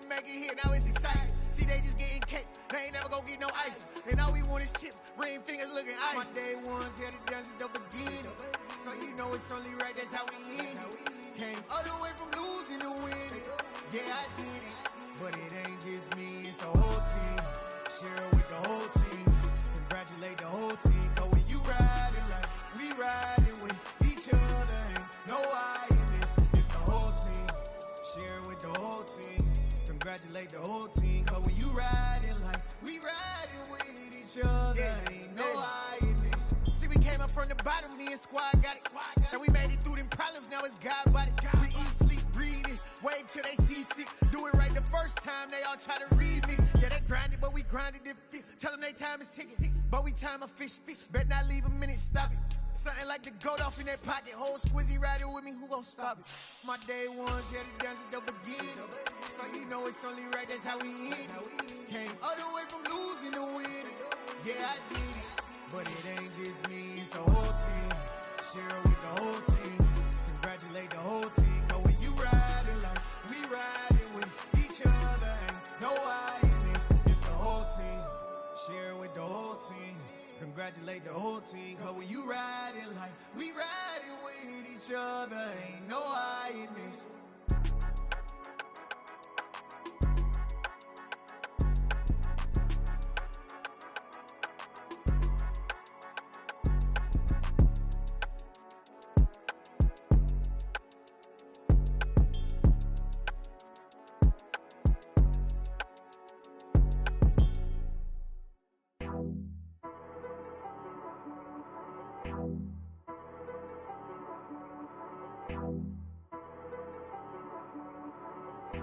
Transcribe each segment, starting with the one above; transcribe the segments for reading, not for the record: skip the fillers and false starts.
make it here, now it's exciting. See, they just getting cake, they ain't never gonna get no ice. And all we want is chips, ring fingers looking ice. My day ones here to dance at the beginning. So you know it's only right, that's how we end it. Came all the way from losing to winning. Yeah, I did it. But it ain't just me, it's the whole team. Share it with the whole team. Congratulate the whole team. Cause when you riding like we riding with each other, ain't no I in this. It's the whole team. Share it with the whole team. Congratulate the whole team. Cause when you riding like we riding with each other, ain't no I in this. See, we came up from the bottom, me and squad got it. And we made it through them problems, now it's God body. We eat, sleep, breathe this. Wave till they see sick. Do it right the first time, they all try to remix. Yeah, they grinded, but we grinded different. Tell them they time is ticking, but we time a fish. Bet not leave a minute, stop it. Something like the goat off in their pocket. Whole squizzy riding with me, who gon' stop it? My day ones here to dance at the beginning. So you know it's only right, that's how we end it. Came all the way from losing to winning. Yeah, I did it. But it ain't just me, it's the whole team. Share it with the whole team. Congratulate the whole team. Cause when you riding like we riding with each other, ain't no I in this. It's the whole team. Share it with the whole team. Congratulate the whole team. Cause when you riding like we riding with each other, ain't no I in this.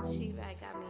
She right got me.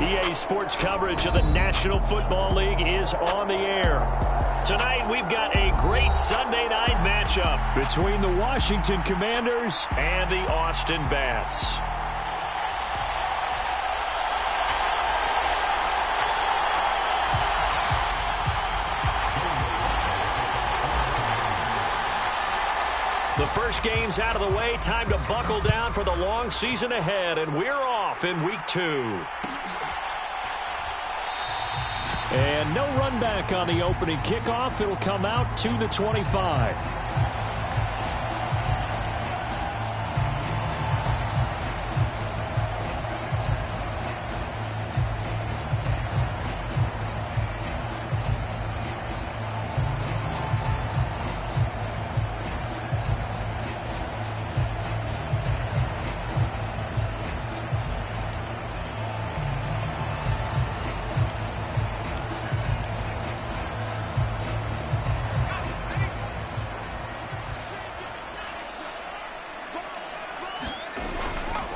EA Sports coverage of the National Football League is on the air. Tonight, we've got a great Sunday night matchup between the Washington Commanders and the Austin Bats. The first game's out of the way. Time to buckle down for the long season ahead, and we're off in Week 2. And no run back on the opening kickoff. It'll come out to the 25.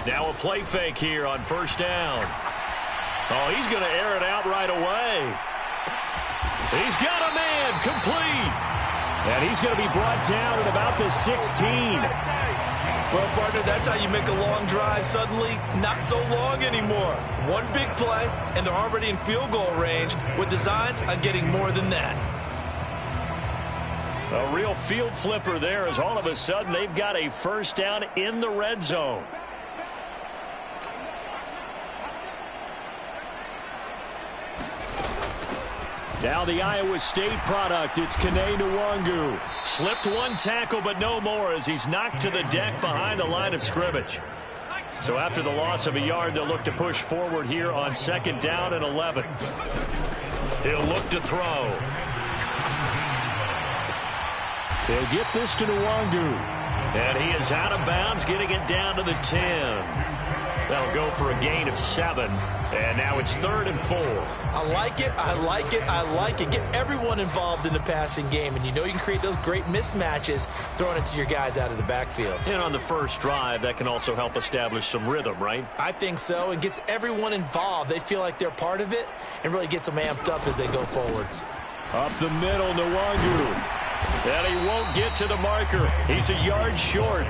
Now a play fake here on first down. Oh, he's going to air it out right away. He's got a man complete. And he's going to be brought down at about the 16. Well, partner, that's how you make a long drive suddenly not so long anymore. One big play, and they're already in field goal range with designs on getting more than that. A real field flipper there, as all of a sudden they've got a first down in the red zone. Now the Iowa State product, it's Kene Nwangu. Slipped one tackle, but no more as he's knocked to the deck behind the line of scrimmage. So after the loss of a yard, they'll look to push forward here on second down and 11. He'll look to throw. He'll get this to Nwangu. And he is out of bounds, getting it down to the 10. That'll go for a gain of 7. And now it's 3rd and 4. I like it, I like it, I like it. Get everyone involved in the passing game, and you know you can create those great mismatches throwing it to your guys out of the backfield. And on the first drive, that can also help establish some rhythm, right? I think so, and gets everyone involved. They feel like they're part of it and really gets them amped up as they go forward. Up the middle, Nwangu. And he won't get to the marker. He's a yard short.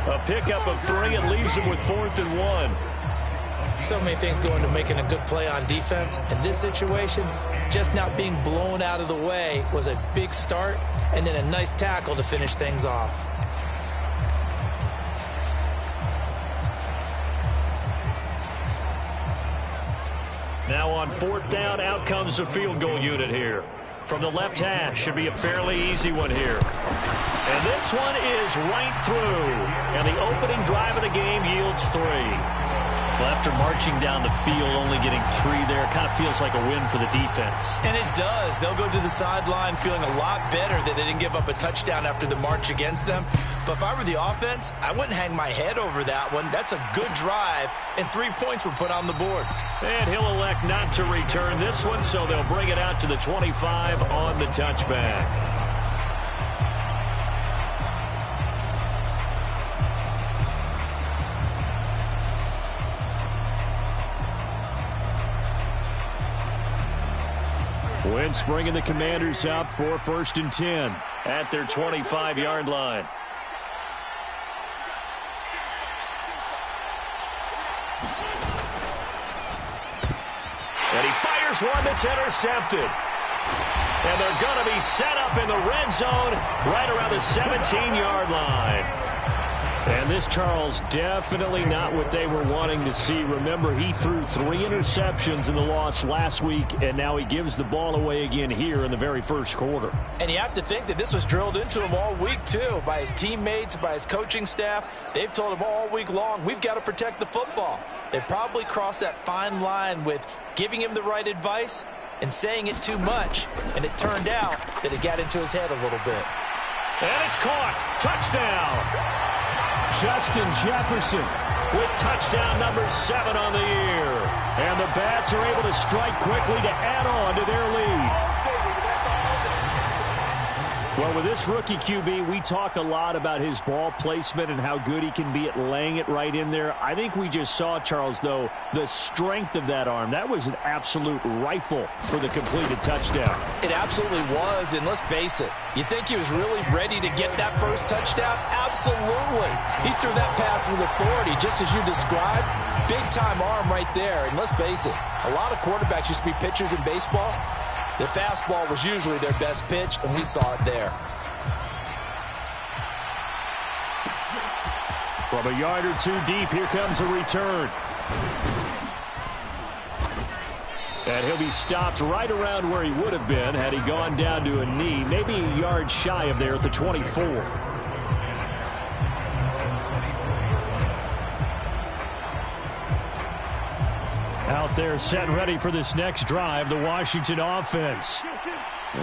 A pickup of 3 and leaves him with 4th and 1. So many things go into making a good play on defense. In this situation, just not being blown out of the way was a big start, and then a nice tackle to finish things off. Now on 4th down, out comes the field goal unit here. From the left hash, should be a fairly easy one here. And this one is right through. And the opening drive of the game yields 3. Well, after marching down the field, only getting 3 there, kind of feels like a win for the defense. And it does. They'll go to the sideline feeling a lot better that they didn't give up a touchdown after the march against them. But if I were the offense, I wouldn't hang my head over that one. That's a good drive, and 3 points were put on the board. And he'll elect not to return this one, so they'll bring it out to the 25 on the touchback. Wentz bringing the Commanders up for 1st and 10 at their 25-yard line. And he fires one that's intercepted. And they're going to be set up in the red zone right around the 17-yard line. And this, Charles, definitely not what they were wanting to see. Remember, he threw 3 interceptions in the loss last week, and now he gives the ball away again here in the very first quarter. And you have to think that this was drilled into him all week, too, by his teammates, by his coaching staff. They've told him all week long, we've got to protect the football. They probably crossed that fine line with giving him the right advice and saying it too much, and it turned out that it got into his head a little bit. And it's caught. Touchdown. Justin Jefferson with touchdown number 7 on the year. And the Bats are able to strike quickly to add on to their lead. Well, with this rookie QB, we talk a lot about his ball placement and how good he can be at laying it right in there. I think we just saw, Charles, though, the strength of that arm. That was an absolute rifle for the completed touchdown. It absolutely was, and let's face it, you think he was really ready to get that first touchdown? Absolutely. He threw that pass with authority, just as you described. Big-time arm right there, and let's face it, a lot of quarterbacks used to be pitchers in baseball. The fastball was usually their best pitch, and we saw it there. From a yard or 2 deep, here comes a return. And he'll be stopped right around where he would have been had he gone down to a knee, maybe a yard shy of there at the 24. Out there set ready for this next drive, the Washington offense.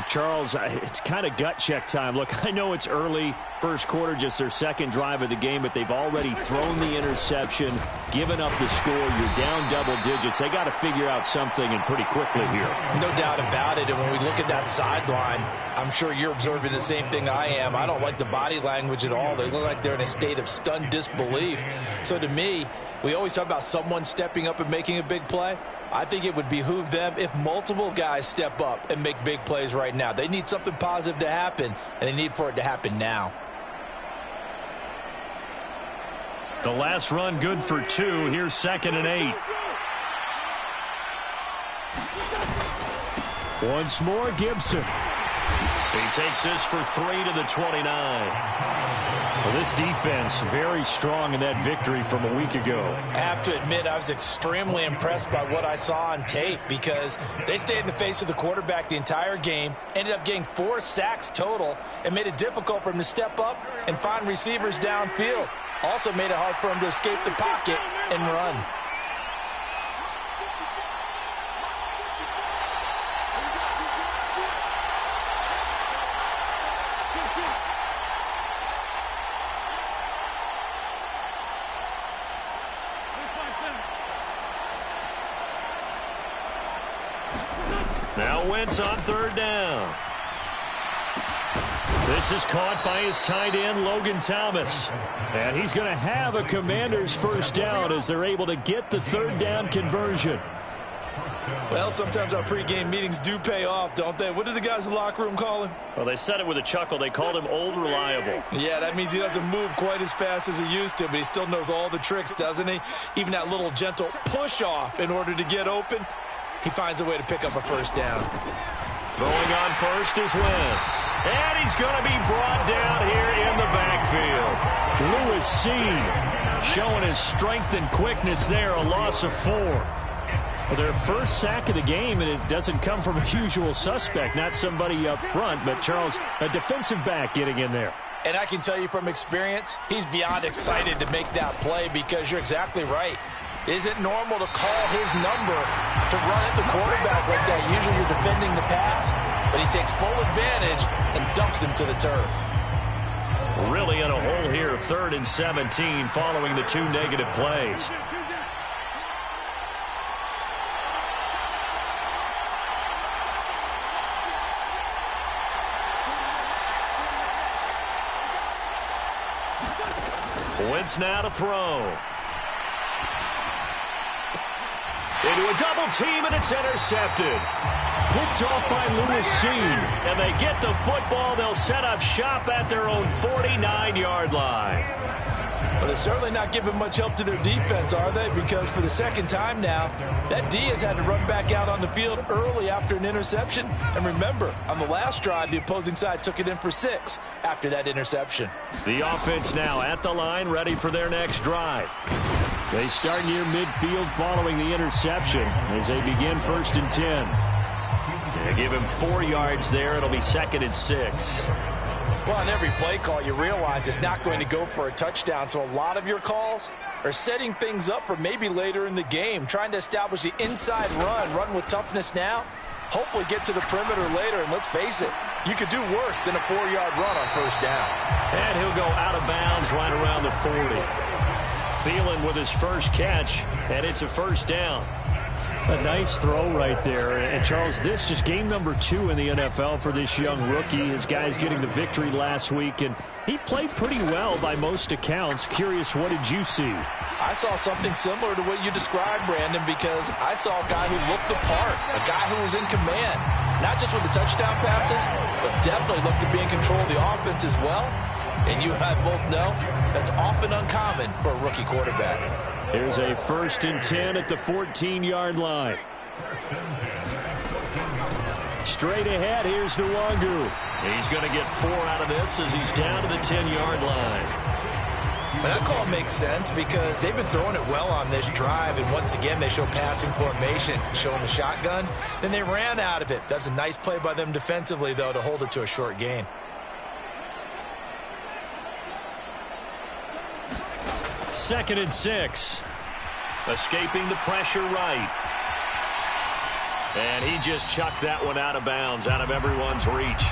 Charles, it's kind of gut check time. Look, I know it's early, first quarter, just their second drive of the game, but they've already thrown the interception, given up the score. You're down double digits. They got to figure out something, and pretty quickly here. No doubt about it. And when we look at that sideline, I'm sure you're observing the same thing I am. I don't like the body language at all. They look like they're in a state of stunned disbelief. So to me, we always talk about someone stepping up and making a big play. I think it would behoove them if multiple guys step up and make big plays right now. They need something positive to happen, and they need for it to happen now. The last run good for 2. Here's 2nd and 8. Once more, Gibson. He takes this for 3 to the 29. Well, this defense very strong in that victory from a week ago. I have to admit, I was extremely impressed by what I saw on tape because they stayed in the face of the quarterback the entire game, ended up getting 4 sacks total, and made it difficult for him to step up and find receivers downfield. Also made it hard for him to escape the pocket and run. Now Wentz on 3rd down. This is caught by his tight end, Logan Thomas. And he's going to have a Commanders first down as they're able to get the 3rd down conversion. Well, sometimes our pregame meetings do pay off, don't they? What did the guys in the locker room call him? Well, they said it with a chuckle. They called him Old Reliable. Yeah, that means he doesn't move quite as fast as he used to, but he still knows all the tricks, doesn't he? Even that little gentle push-off in order to get open. He finds a way to pick up a first down. Throwing on first is Wentz. And he's going to be brought down here in the backfield. Lewis Cine showing his strength and quickness there, a loss of 4. Well, their first sack of the game, and it doesn't come from a usual suspect, not somebody up front, but Charles, a defensive back getting in there. And I can tell you from experience, he's beyond excited to make that play because you're exactly right. Is it normal to call his number to run at the quarterback like that? Usually you're defending the pass, but he takes full advantage and dumps him to the turf. Really in a hole here, 3rd and 17 following the 2 negative plays. Wentz now to throw. Into a double team, and it's intercepted. Picked off by Lewis Cine. And they get the football. They'll set up shop at their own 49-yard line. Well, they're certainly not giving much help to their defense, are they? Because for the second time now, that D has had to run back out on the field early after an interception. And remember, on the last drive, the opposing side took it in for 6 after that interception. The offense now at the line, ready for their next drive. They start near midfield following the interception as they begin 1st and 10. They give him 4 yards there. It'll be 2nd and 6. Well, on every play call, you realize it's not going to go for a touchdown. So a lot of your calls are setting things up for maybe later in the game, trying to establish the inside run with toughness now, hopefully get to the perimeter later. And let's face it, you could do worse than a 4-yard run on 1st down. And he'll go out of bounds right around the 40. Thielen with his first catch, and it's a 1st down. A nice throw right there. And, Charles, this is game number 2 in the NFL for this young rookie. His guys getting the victory last week, and he played pretty well by most accounts. Curious, what did you see? I saw something similar to what you described, Brandon, because I saw a guy who looked the part, a guy who was in command, not just with the touchdown passes, but definitely looked to be in control of the offense as well. And you and I both know that's often uncommon for a rookie quarterback. Here's a 1st and 10 at the 14-yard line. Straight ahead, here's Nwangu. He's going to get 4 out of this as he's down to the 10-yard line. And that call makes sense because they've been throwing it well on this drive, and once again they show passing formation, showing the shotgun. Then they ran out of it. That's a nice play by them defensively, though, to hold it to a short gain. Second and 6. Escaping the pressure right. And he just chucked that one out of bounds, out of everyone's reach.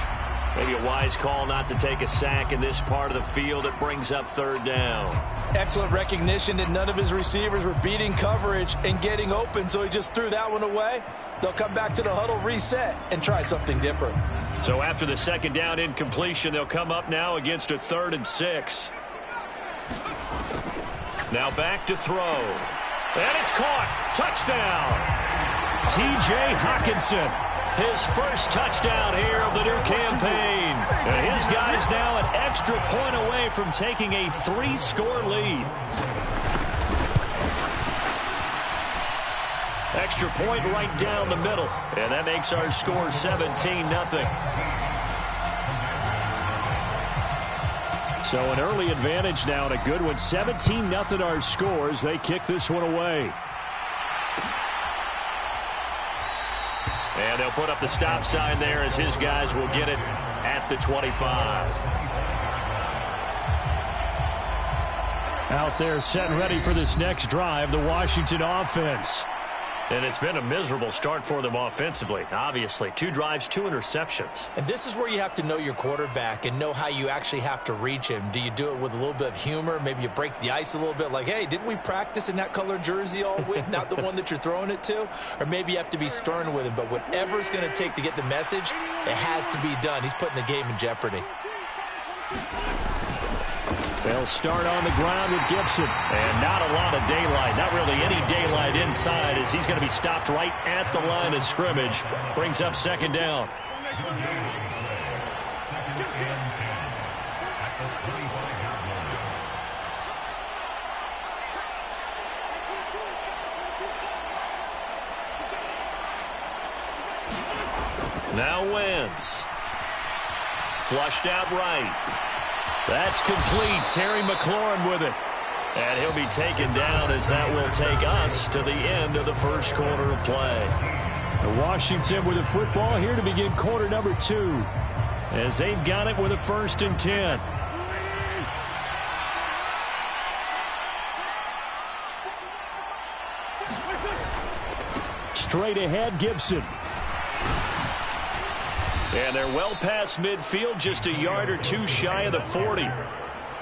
Maybe a wise call not to take a sack in this part of the field. It brings up third down. Excellent recognition that none of his receivers were beating coverage and getting open, so he just threw that one away. They'll come back to the huddle, reset, and try something different. So after the second down incompletion, they'll come up now against a 3rd and 6. Now back to throw. And it's caught. Touchdown. T.J. Hawkinson. His first touchdown here of the new campaign. And his guys now an extra point away from taking a 3-score lead. Extra point right down the middle. And that makes our score 17-0. So an early advantage now and a good one. 17-0 our scores. They kick this one away. And they'll put up the stop sign there as his guys will get it at the 25. Out there set and ready for this next drive, the Washington offense. And it's been a miserable start for them offensively, obviously. 2 drives, 2 interceptions. And this is where you have to know your quarterback and know how you actually have to reach him. Do you do it with a little bit of humor? Maybe you break the ice a little bit like, hey, didn't we practice in that colored jersey all week, not the one that you're throwing it to? Or maybe you have to be stern with him. But whatever it's going to take to get the message, it has to be done. He's putting the game in jeopardy. They'll start on the ground with Gibson. And not a lot of daylight. Not really any daylight inside as he's going to be stopped right at the line of scrimmage. Brings up second down. Now Wentz. Flushed out right. That's complete. Terry McLaurin with it. And he'll be taken down as that will take us to the end of the first quarter of play. Washington with the football here to begin quarter number 2. As they've got it with a 1st and 10. Straight ahead, Gibson. And they're well past midfield, just a yard or 2 shy of the 40.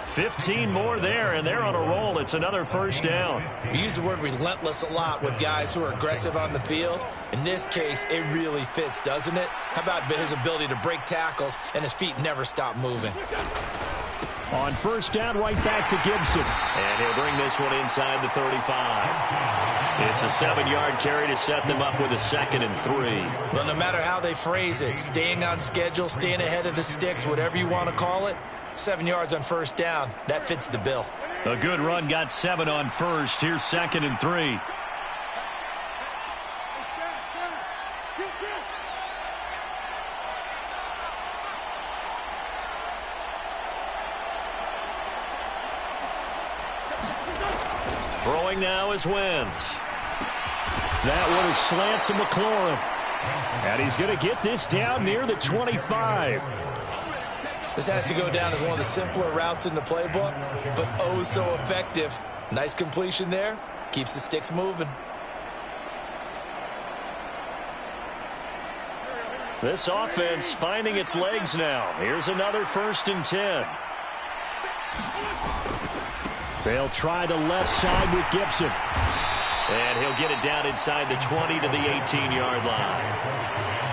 15 more there, and they're on a roll. It's another first down. We use the word relentless a lot with guys who are aggressive on the field. In this case, it really fits, doesn't it? How about his ability to break tackles and his feet never stop moving? On first down, right back to Gibson. And he'll bring this one inside the 35. It's a 7-yard carry to set them up with a 2nd and 3. Well, no matter how they phrase it, staying on schedule, staying ahead of the sticks, whatever you want to call it, 7 yards on first down, that fits the bill. A good run, got 7 on first. Here's 2nd and 3. Throwing now is Wentz. That one is slant to McLaurin. And he's going to get this down near the 25. This has to go down as one of the simpler routes in the playbook, but oh so effective. Nice completion there. Keeps the sticks moving. This offense finding its legs now. Here's another 1st and 10. They'll try the left side with Gibson. And he'll get it down inside the 20 to the 18-yard line.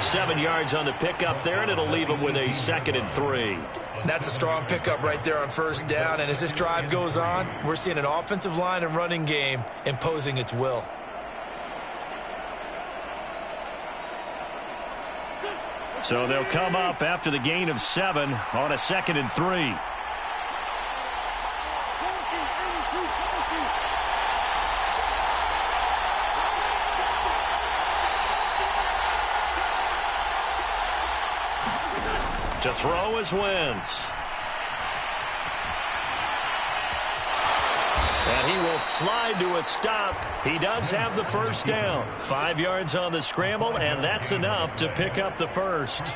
7 yards on the pickup there, and it'll leave him with a 2nd and 3. That's a strong pickup right there on first down. And as this drive goes on, we're seeing an offensive line and running game imposing its will. So they'll come up after the gain of 7 on a 2nd and 3. To throw is Wentz. And he will slide to a stop. He does have the first down. 5 yards on the scramble, and that's enough to pick up the first.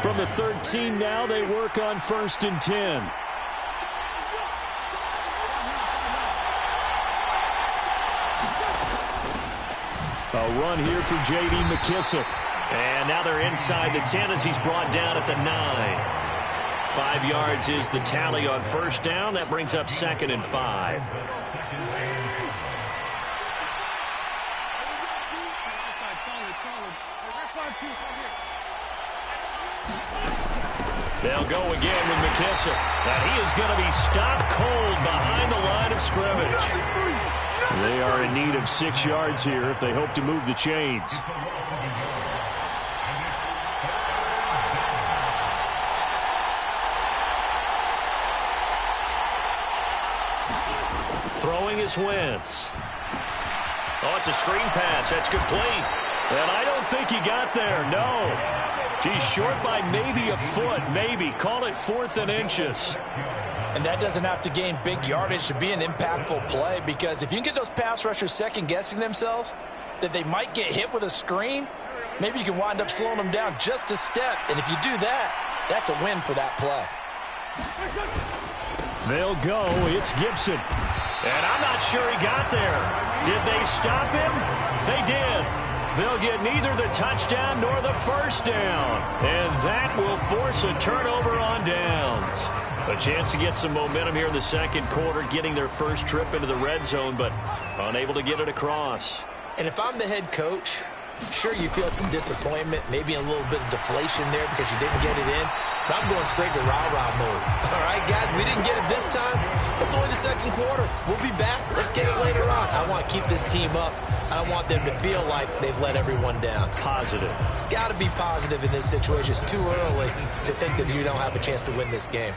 From the 13 now, they work on 1st and 10. A run here for J.D. McKissick. And now they're inside the 10 as he's brought down at the 9. 5 yards is the tally on first down. That brings up 2nd and 5. They'll go again with McKissick. And he is going to be stopped cold behind the line of scrimmage. They are in need of 6 yards here if they hope to move the chains. Throwing is Wentz. Oh, it's a screen pass. That's complete. And I don't think he got there. No. He's short by maybe a foot. Maybe. Call it 4th and inches. And that doesn't have to gain big yardage to be an impactful play, because if you can get those pass rushers second-guessing themselves that they might get hit with a screen, maybe you can wind up slowing them down just a step. And if you do that, that's a win for that play. They'll go. It's Gibson. And I'm not sure he got there. Did they stop him? They did. They'll get neither the touchdown nor the first down. And that will force a turnover on downs. A chance to get some momentum here in the second quarter, getting their first trip into the red zone, but unable to get it across. And if I'm the head coach, sure, you feel some disappointment, maybe a little bit of deflation there because you didn't get it in. But I'm going straight to rah-rah mode. All right, guys, we didn't get it this time. It's only the second quarter. We'll be back. Let's get it later on. I want to keep this team up. I don't want them to feel like they've let everyone down. Positive. Got to be positive in this situation. It's too early to think that you don't have a chance to win this game.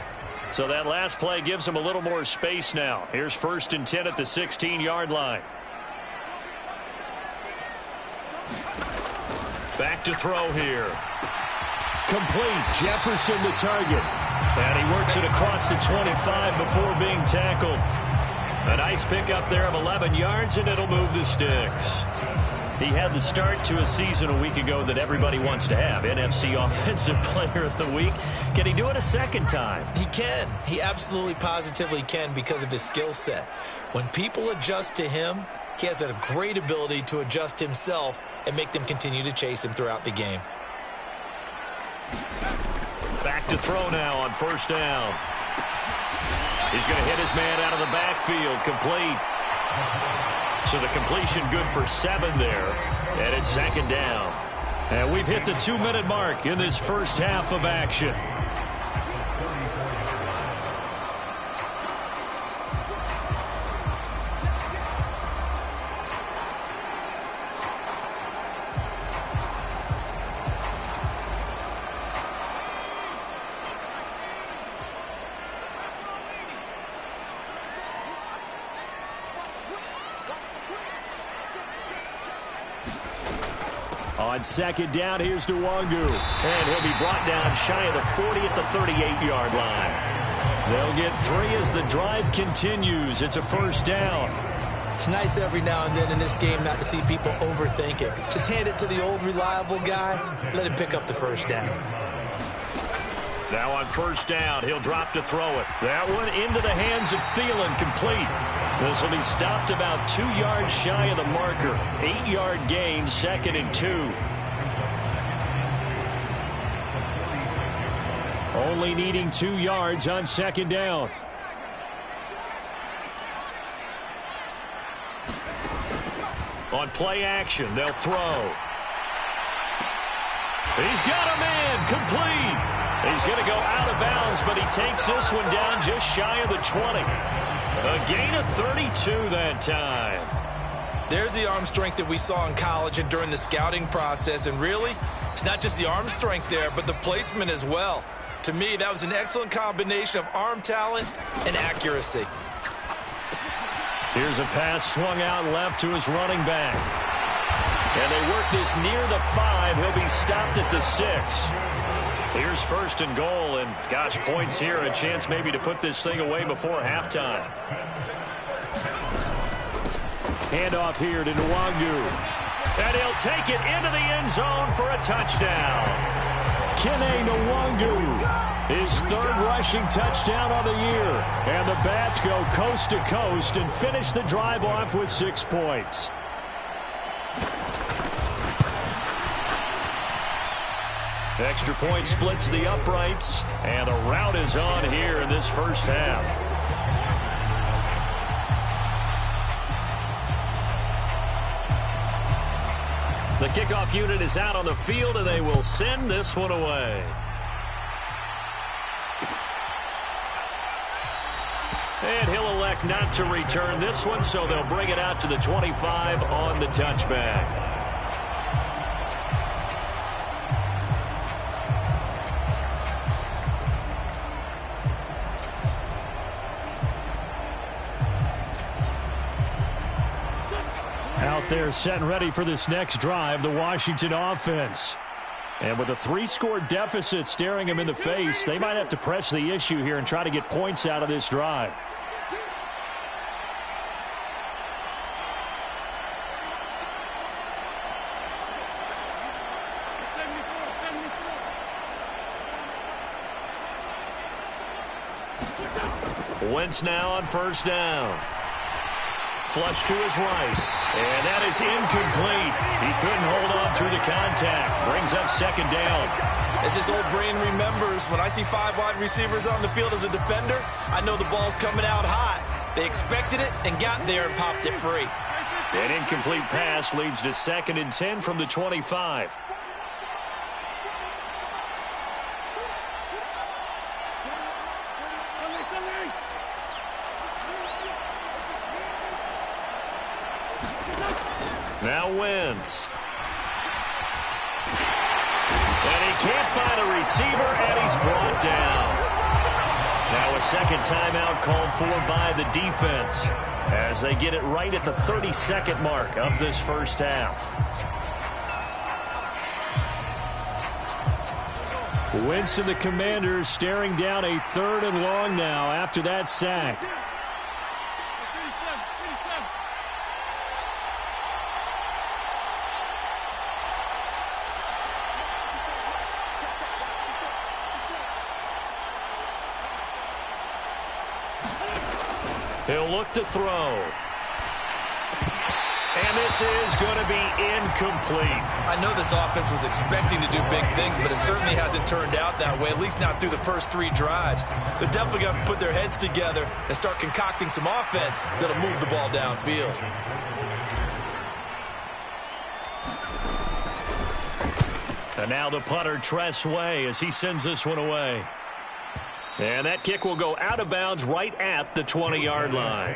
So that last play gives them a little more space now. Here's 1st and 10 at the 16-yard line. Back to throw here. Complete. Jefferson the target. And he works it across the 25 before being tackled. A nice pickup there of 11 yards, and it'll move the sticks. He had the start to a season a week ago that everybody wants to have. NFC Offensive Player of the Week. Can he do it a second time? He can. He absolutely positively can because of his skill set. When people adjust to him, he has a great ability to adjust himself and make them continue to chase him throughout the game. Back to throw now on first down. He's going to hit his man out of the backfield. Complete. So the completion good for 7 there. And it's 2nd down. And we've hit the 2-minute mark in this first half of action. On 2nd down, here's Nwangu. And he'll be brought down shy of the 40 at the 38-yard line. They'll get 3 as the drive continues. It's a first down. It's nice every now and then in this game not to see people overthink it. Just hand it to the old reliable guy. Let him pick up the first down. Now on first down, he'll drop to throw it. That one into the hands of Thielen, complete. This will be stopped about 2 yards shy of the marker. 8-yard gain, 2nd and 2. Only needing 2 yards on 2nd down. On play action, they'll throw. He's got him in, complete. He's going to go out of bounds, but he takes this one down just shy of the 20. A gain of 32 that time. There's the arm strength that we saw in college and during the scouting process. And really, it's not just the arm strength there, but the placement as well. To me, that was an excellent combination of arm talent and accuracy. Here's a pass swung out left to his running back. And they work this near the 5. He'll be stopped at the 6. Here's 1st and goal, and gosh, points here, a chance maybe to put this thing away before halftime. Handoff here to Nwangu. And he'll take it into the end zone for a touchdown. Kene Nwangu, his 3rd rushing touchdown of the year. And the Bats go coast to coast and finish the drive off with 6 points. Extra point splits the uprights, and a rout is on here in this first half. The kickoff unit is out on the field, and they will send this one away. And he'll elect not to return this one, so they'll bring it out to the 25 on the touchback. Out there set and ready for this next drive, the Washington offense. And with a 3-score deficit staring them in the face, they might have to press the issue here and try to get points out of this drive. Wentz now on first down. Flush to his right. And that is incomplete. He couldn't hold on through the contact. Brings up second down. As his old brain remembers, when I see 5 wide receivers on the field as a defender, I know the ball's coming out hot. They expected it and got there and popped it free. An incomplete pass leads to 2nd and 10 from the 25. Now Wentz. And he can't find a receiver, and he's brought down. Now a second timeout called for by the defense as they get it right at the 30-second mark of this first half. Wentz and the Commanders staring down a 3rd and long now after that sack. He'll look to throw. And this is going to be incomplete. I know this offense was expecting to do big things, but it certainly hasn't turned out that way, at least not through the first 3 drives. They're definitely going to have to put their heads together and start concocting some offense that'll move the ball downfield. And now the punter, Tress Way, as he sends this one away. And that kick will go out of bounds right at the 20-yard line.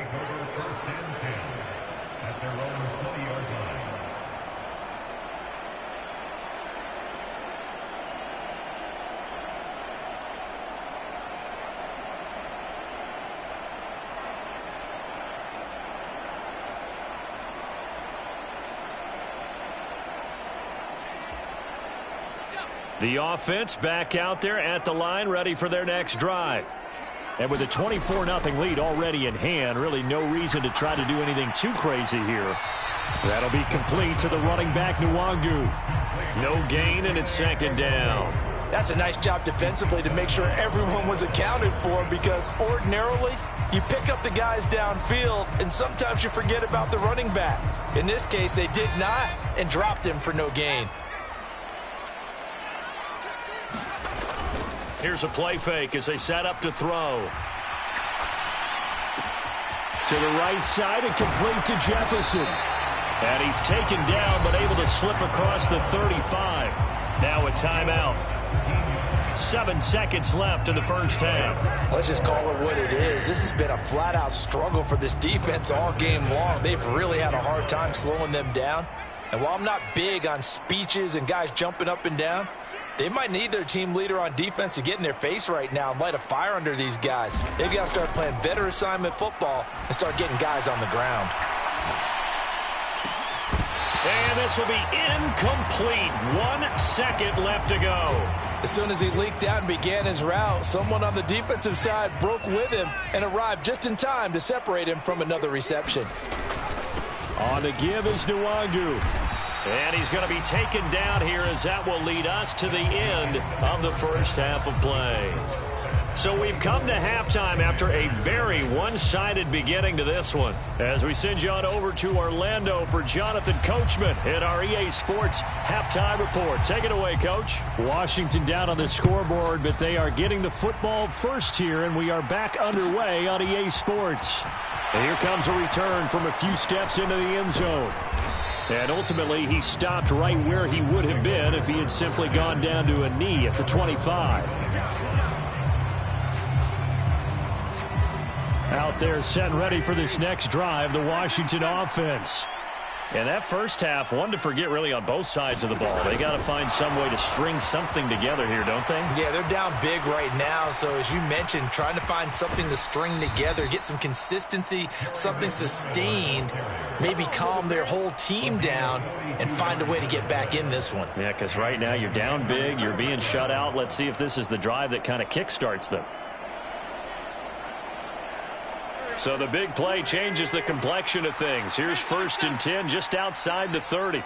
The offense back out there at the line, ready for their next drive. And with a 24-0 lead already in hand, really no reason to try to do anything too crazy here. That'll be complete to the running back, Nwangu. No gain, and it's 2nd down. That's a nice job defensively to make sure everyone was accounted for, because ordinarily you pick up the guys downfield and sometimes you forget about the running back. In this case, they did not and dropped him for no gain. Here's a play fake as they set up to throw. To the right side and complete to Jefferson. And he's taken down but able to slip across the 35. Now a timeout. 7 seconds left in the first half. Let's just call it what it is. This has been a flat-out struggle for this defense all game long. They've really had a hard time slowing them down. And while I'm not big on speeches and guys jumping up and down, they might need their team leader on defense to get in their face right now and light a fire under these guys. They've got to start playing better assignment football and start getting guys on the ground. And this will be incomplete. 1 second left to go. As soon as he leaked out and began his route, someone on the defensive side broke with him and arrived just in time to separate him from another reception. On the give is Nwangu. And he's going to be taken down here, as that will lead us to the end of the first half of play. So we've come to halftime after a very one-sided beginning to this one. As we send you on over to Orlando for Jonathan Coachman in our EA Sports Halftime Report. Take it away, Coach. Washington down on the scoreboard, but they are getting the football first here, and we are back underway on EA Sports. And here comes a return from a few steps into the end zone. And ultimately, he stopped right where he would have been if he had simply gone down to a knee at the 25. Out there set and ready for this next drive, the Washington offense. And that first half, one to forget really on both sides of the ball. They got to find some way to string something together here, don't they? Yeah, they're down big right now. So as you mentioned, trying to find something to string together, get some consistency, something sustained, maybe calm their whole team down and find a way to get back in this one. Yeah, because right now you're down big, you're being shut out. Let's see if this is the drive that kind of kickstarts them. So the big play changes the complexion of things. Here's 1st and 10 just outside the 30.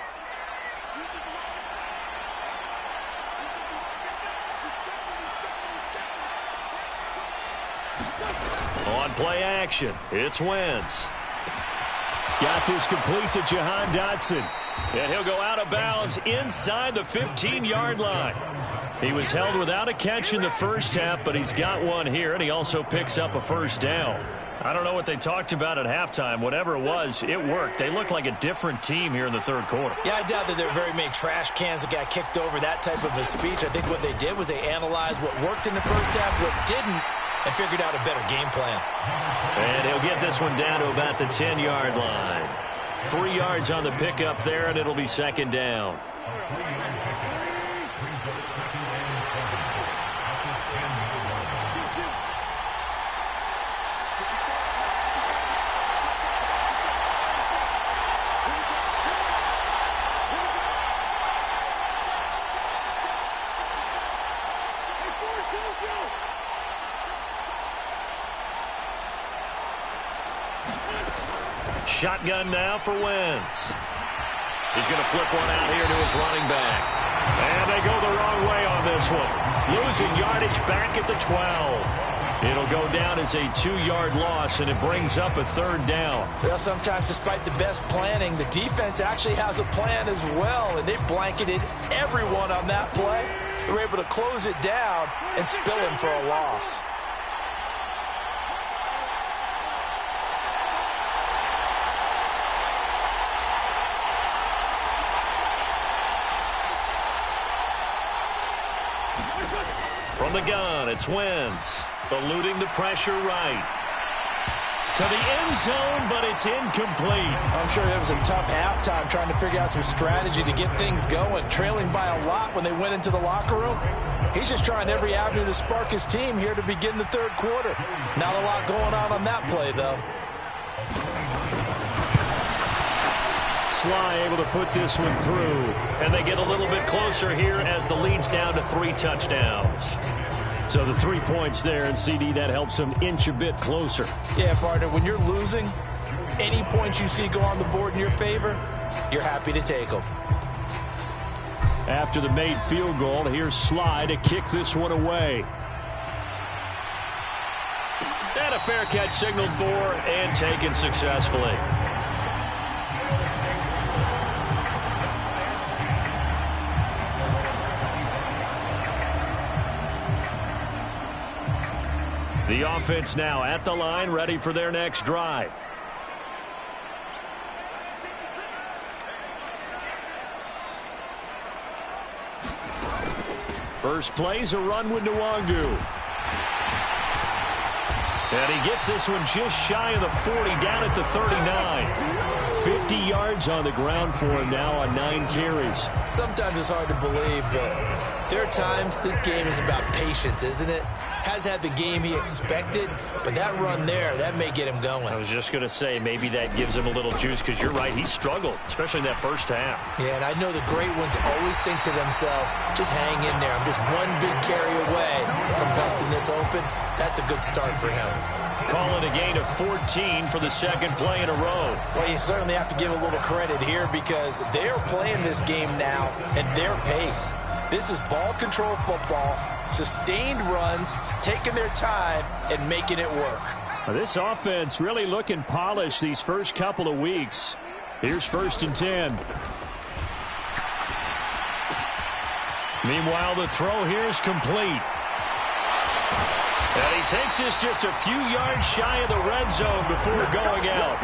On play action, it's Wentz. Got this complete to Jahan Dotson. And he'll go out of bounds inside the 15-yard line. He was held without a catch in the first half, but he's got one here, and he also picks up a first down. I don't know what they talked about at halftime. Whatever it was, it worked. They looked like a different team here in the third quarter. Yeah, I doubt that there were very many trash cans that got kicked over, that type of a speech. I think what they did was they analyzed what worked in the first half, what didn't, and figured out a better game plan. And he'll get this one down to about the 10-yard line. 3 yards on the pickup there, and it'll be 2nd down. Shotgun now for Wentz. He's going to flip one out here to his running back. And they go the wrong way on this one. Losing yardage back at the 12. It'll go down as a 2-yard loss, and it brings up a 3rd down. Well, sometimes despite the best planning, the defense actually has a plan as well, and they blanketed everyone on that play. They were able to close it down and spill him for a loss. From the gun, it's Wentz, eluding the pressure right. To the end zone, but it's incomplete. I'm sure it was a tough halftime trying to figure out some strategy to get things going, trailing by a lot when they went into the locker room. He's just trying every avenue to spark his team here to begin the third quarter. Not a lot going on that play, though. Sly able to put this one through. And they get a little bit closer here as the lead's down to 3 touchdowns. So the 3 points there, and CD, that helps them inch a bit closer. Yeah, partner, when you're losing, any points you see go on the board in your favor, you're happy to take them. After the made field goal, here's Sly to kick this one away. And a fair catch signaled for and taken successfully. The offense now at the line, ready for their next drive. First play's a run with Nwangu. And he gets this one just shy of the 40, down at the 39. 50 yards on the ground for him now on 9 carries. Sometimes it's hard to believe, but there are times this game is about patience, isn't it? Has had the game he expected, but that run there, that may get him going. I was just going to say, maybe that gives him a little juice, because you're right, he struggled, especially in that first half. Yeah, and I know the great ones always think to themselves, just hang in there. I'm just one big carry away from busting this open. That's a good start for him. Call it a gain of 14 for the second play in a row. Well, you certainly have to give a little credit here, because they're playing this game now at their pace. This is ball control football. Sustained runs, taking their time, and making it work. This offense really looking polished these first couple of weeks. Here's 1st and 10. Meanwhile, the throw here is complete. And he takes this just a few yards shy of the red zone before going out.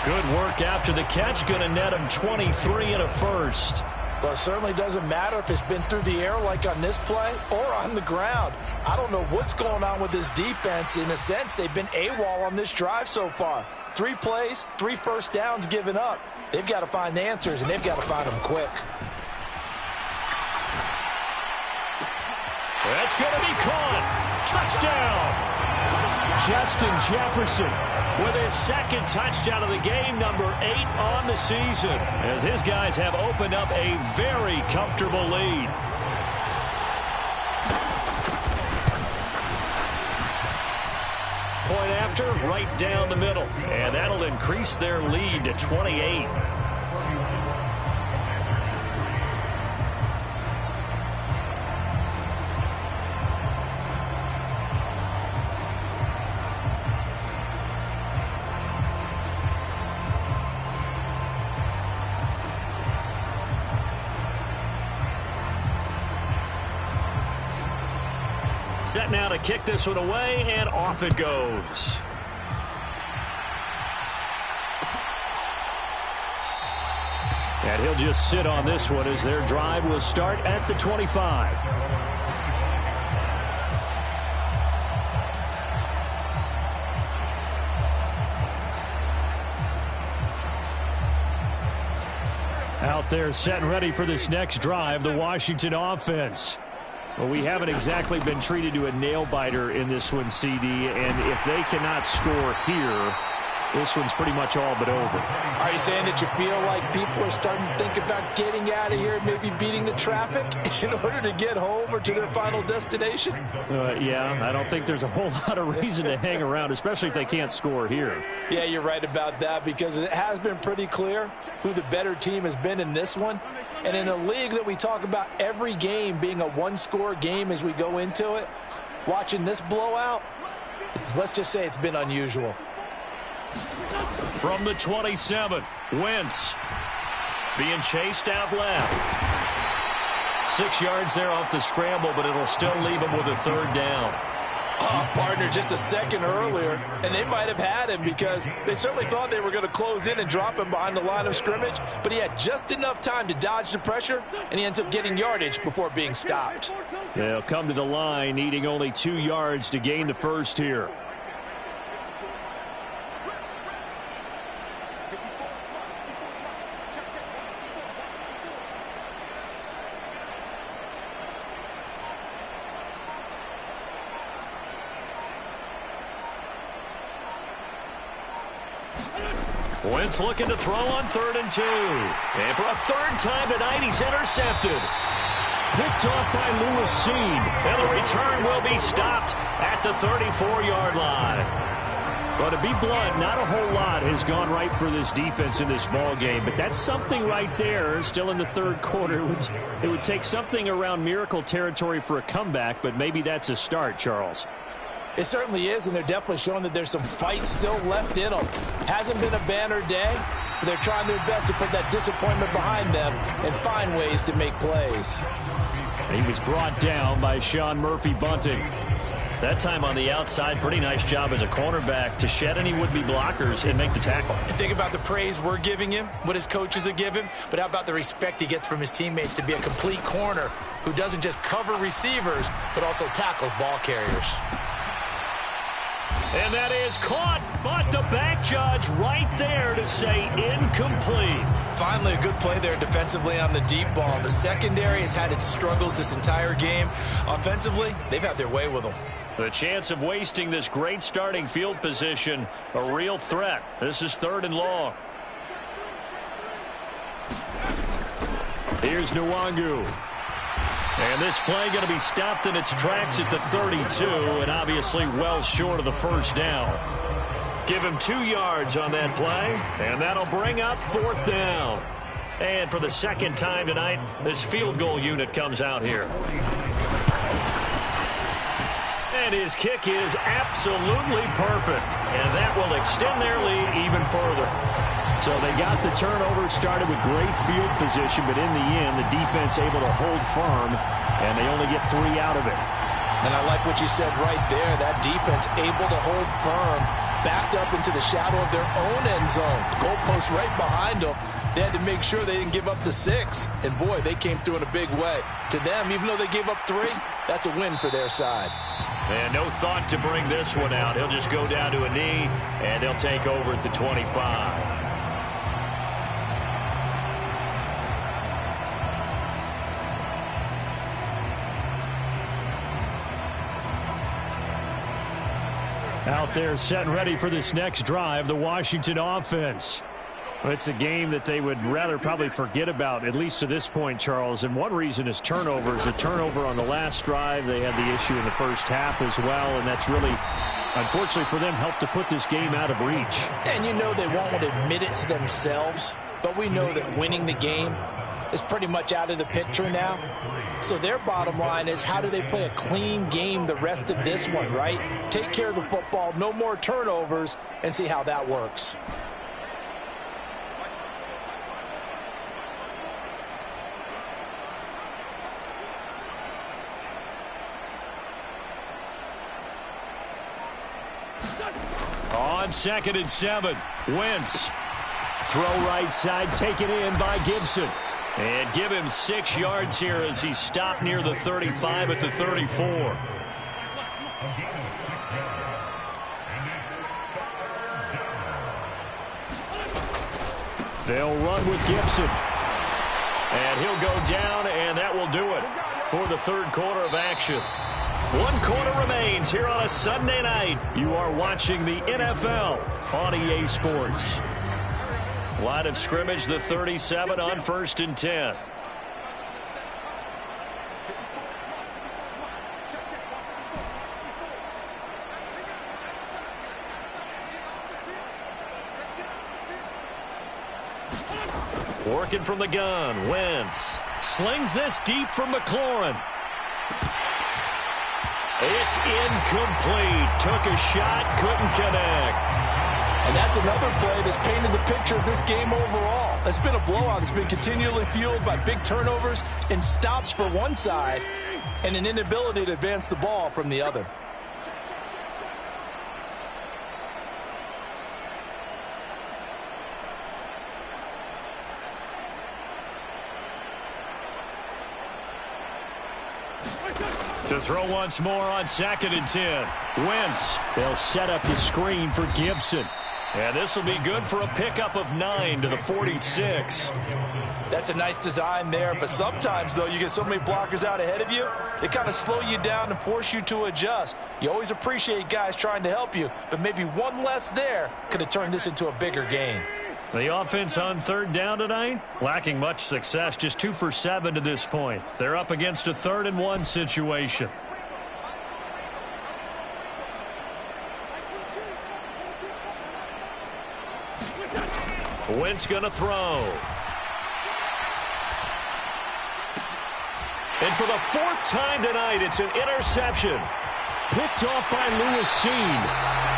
Good work after the catch. Going to net him 23 and a first. Well, it certainly doesn't matter if it's been through the air like on this play or on the ground. I don't know what's going on with this defense. In a sense, they've been AWOL on this drive so far. 3 plays, 3 first downs given up. They've got to find the answers, and they've got to find them quick. That's going to be caught. Touchdown. Justin Jefferson with his 2nd touchdown of the game, number 8 on the season, as his guys have opened up a very comfortable lead. Point after, right down the middle, and that'll increase their lead to 28. Set now to kick this one away, and off it goes. And he'll just sit on this one as their drive will start at the 25. Out there set and ready for this next drive, the Washington offense. Well, we haven't exactly been treated to a nail-biter in this one, CD, and if they cannot score here, this one's pretty much all but over. Are you saying that you feel like people are starting to think about getting out of here, maybe beating the traffic in order to get home or to their final destination? Yeah, I don't think there's a whole lot of reason to hang around, especially if they can't score here. Yeah, you're right about that, because it has been pretty clear who the better team has been in this one. And in a league that we talk about every game being a one-score game as we go into it, watching this blowout, let's just say it's been unusual. From the 27, Wentz being chased out left. 6 yards there off the scramble, but it'll still leave him with a 3rd down. Oh, partner, just a second earlier, and they might have had him because they certainly thought they were going to close in and drop him behind the line of scrimmage, but he had just enough time to dodge the pressure, and he ends up getting yardage before being stopped. They'll come to the line, needing only 2 yards to gain the first here. Wentz looking to throw on 3rd and 2. And for a 3rd time tonight, he's intercepted. Picked off by Lewis Seen. And the return will be stopped at the 34-yard line. But to be blunt, not a whole lot has gone right for this defense in this ball game. But that's something right there, still in the 3rd quarter. It would take something around miracle territory for a comeback, but maybe that's a start, Charles. It certainly is, and they're definitely showing that there's some fight still left in them. Hasn't been a banner day, but they're trying their best to put that disappointment behind them and find ways to make plays. He was brought down by Sean Murphy-Bunting. That time on the outside, pretty nice job as a cornerback to shed any would-be blockers and make the tackle. Think about the praise we're giving him, what his coaches have given him, but how about the respect he gets from his teammates to be a complete corner who doesn't just cover receivers, but also tackles ball carriers. And that is caught, but the back judge right there to say incomplete. Finally, a good play there defensively on the deep ball. The secondary has had its struggles this entire game. Offensively, they've had their way with them. The chance of wasting this great starting field position, a real threat. This is 3rd and long. Here's Nwangu. And this play going to be stopped in its tracks at the 32, and obviously well short of the 1st down. Give him 2 yards on that play, and that'll bring up 4th down. And for the 2nd time tonight, this field goal unit comes out here. And his kick is absolutely perfect. And that will extend their lead even further. So they got the turnover, started with great field position, but in the end, the defense able to hold firm, and they only get 3 out of it. And I like what you said right there. That defense able to hold firm, backed up into the shadow of their own end zone. The goalpost right behind them. They had to make sure they didn't give up the 6. And, boy, they came through in a big way. To them, even though they gave up 3, that's a win for their side. And no thought to bring this one out. He'll just go down to a knee, and they'll take over at the 25. Out there set and ready for this next drive, the Washington offense. It's a game that they would rather probably forget about, at least to this point, Charles. And one reason is turnovers. A turnover on the last drive. They had the issue in the first half as well, and that's really, unfortunately for them, helped to put this game out of reach. And you know they won't want to admit it to themselves, but we know that winning the game is pretty much out of the picture now. So their bottom line is, how do they play a clean game the rest of this one, right? Take care of the football, no more turnovers, and see how that works. On 2nd and 7, Wentz. Throw right side, taken in by Gibson. And give him 6 yards here as he stopped near the 35 at the 34. They'll run with Gibson. And he'll go down, and that will do it for the third quarter of action. 1 quarter remains here on a Sunday night. You are watching the NFL on EA Sports. Line of scrimmage, the 37 on 1st and 10. Working from the gun, Wentz slings this deep from McLaurin. It's incomplete. Took a shot, couldn't connect. And that's another play that's painted the picture of this game overall. It's been a blowout. It's been continually fueled by big turnovers and stops for one side and an inability to advance the ball from the other. To throw once more on 2nd and 10. Wentz. They'll set up the screen for Gibson. And this will be good for a pickup of 9 to the 46. That's a nice design there, but sometimes, though, you get so many blockers out ahead of you, they kind of slow you down and force you to adjust. You always appreciate guys trying to help you, but maybe one less there could have turned this into a bigger game. The offense on 3rd down tonight, lacking much success, just 2 for 7 to this point. They're up against a 3rd and 1 situation. Wentz gonna throw. And for the 4th time tonight, it's an interception. Picked off by Lewis Seen.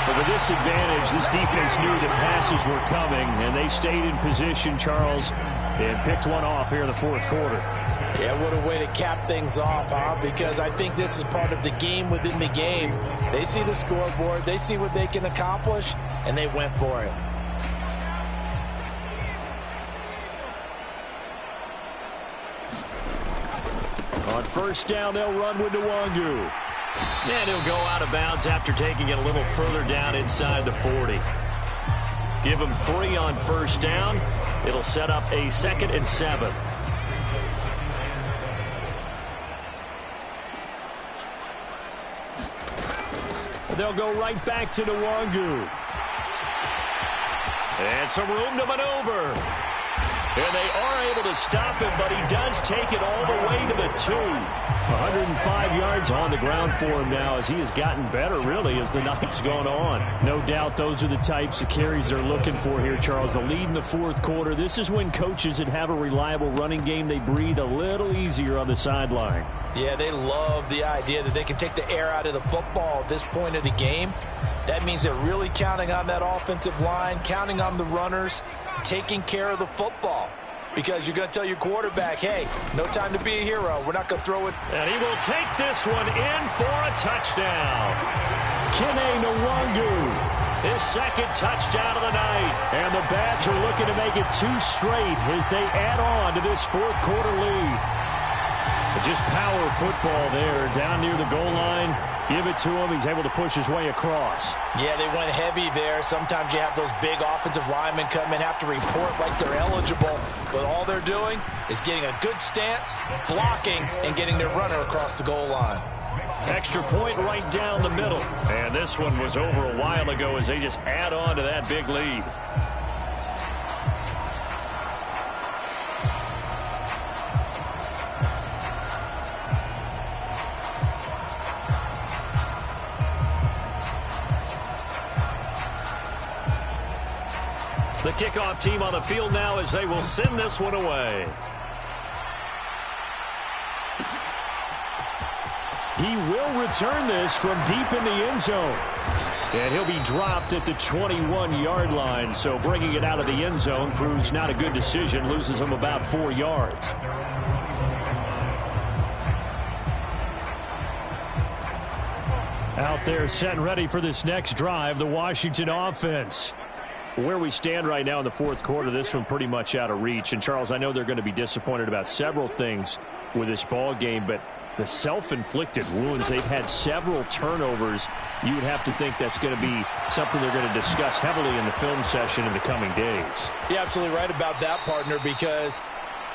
But with this advantage, this defense knew that passes were coming, and they stayed in position, Charles, and picked one off here in the 4th quarter. Yeah, what a way to cap things off, huh? Because I think this is part of the game within the game. They see the scoreboard, they see what they can accomplish, and they went for it. On 1st down, they'll run with Nwangu. And he'll go out of bounds after taking it a little further down inside the 40. Give him 3 on 1st down. It'll set up a 2nd and 7. They'll go right back to Nwangu. And some room to maneuver. And they are able to stop him, but he does take it all the way to the 2. 105 yards on the ground for him now as he has gotten better, really, as the night's gone on. No doubt those are the types of carries they're looking for here, Charles. The lead in the 4th quarter. This is when coaches that have a reliable running game, they breathe a little easier on the sideline. Yeah, they love the idea that they can take the air out of the football at this point of the game. That means they're really counting on that offensive line, counting on the runners, taking care of the football. Because you're going to tell your quarterback, hey, no time to be a hero. We're not going to throw it. And he will take this one in for a touchdown. Chuck927's. His second touchdown of the night. And the Bats are looking to make it 2 straight as they add on to this fourth quarter lead. Just power football there down near the goal line. Give it to him. He's able to push his way across. Yeah, they went heavy there. Sometimes you have those big offensive linemen come in, have to report like they're eligible. But all they're doing is getting a good stance, blocking, and getting their runner across the goal line. Extra point right down the middle. And this one was over a while ago as they just add on to that big lead. The kickoff team on the field now as they will send this one away. He will return this from deep in the end zone. And he'll be dropped at the 21-yard line. So bringing it out of the end zone proves not a good decision. Loses him about 4 yards. Out there set and ready for this next drive, the Washington offense. Where we stand right now in the fourth quarter, this one pretty much out of reach. And, Charles, I know they're going to be disappointed about several things with this ball game, but the self-inflicted wounds, they've had several turnovers. You would have to think that's going to be something they're going to discuss heavily in the film session in the coming days. You're absolutely right about that, partner, because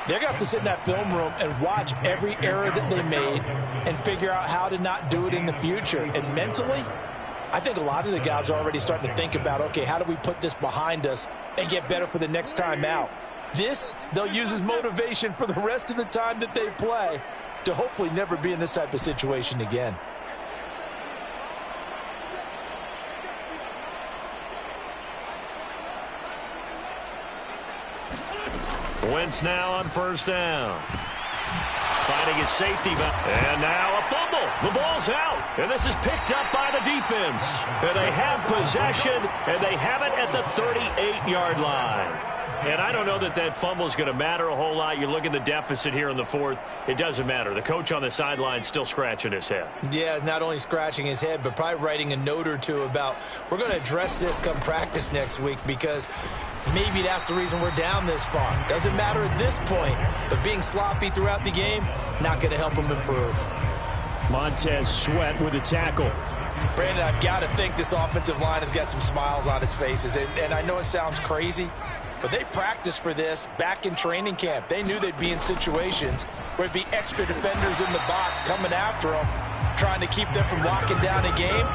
they're going to have to sit in that film room and watch every error that they made and figure out how to not do it in the future. And mentally, I think a lot of the guys are already starting to think about, okay, how do we put this behind us and get better for the next time out? This, they'll use as motivation for the rest of the time that they play to hopefully never be in this type of situation again. Wentz now on first down. Finding his safety. And now a fumble. The ball's out. And this is picked up by the defense. And they have possession, and they have it at the 38-yard line. And I don't know that that fumble is going to matter a whole lot. You look at the deficit here in the fourth, it doesn't matter. The coach on the sideline still scratching his head. Yeah, not only scratching his head, but probably writing a note or two about, we're going to address this come practice next week because maybe that's the reason we're down this far. Doesn't matter at this point, but being sloppy throughout the game, not going to help him improve. Montez Sweat with a tackle. Brandon, I've got to think this offensive line has got some smiles on its faces. And I know it sounds crazy, but they practiced for this back in training camp. They knew they'd be in situations where it'd be extra defenders in the box coming after them, trying to keep them from locking down a game.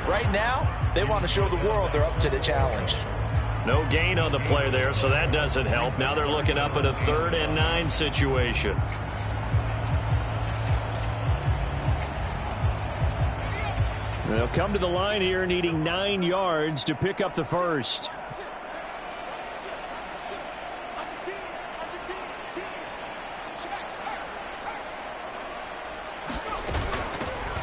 Right now, they want to show the world they're up to the challenge. No gain on the play there, so that doesn't help. Now they're looking up at a 3rd and 9 situation. They'll come to the line here needing 9 yards to pick up the first.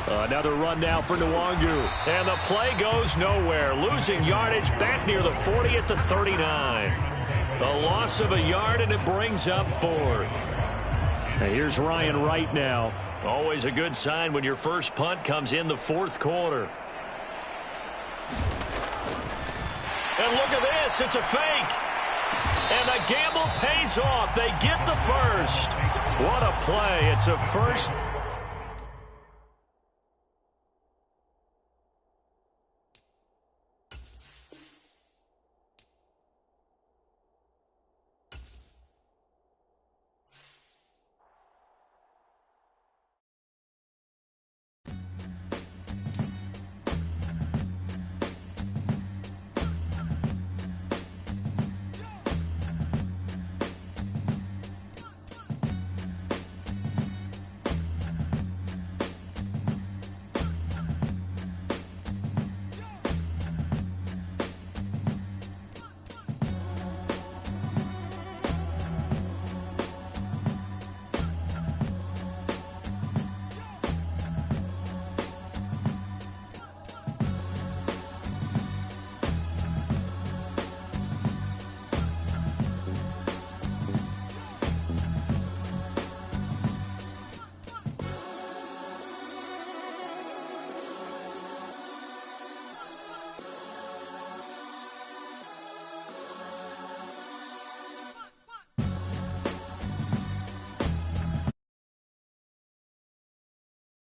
Another run now for Nwangu. And the play goes nowhere. Losing yardage back near the 40 at the 39. A loss of a yard, and it brings up 4th. And here's Ryan Wright now. Always a good sign when your first punt comes in the 4th quarter. And look at this. It's a fake. And the gamble pays off. They get the first. What a play. It's a 1st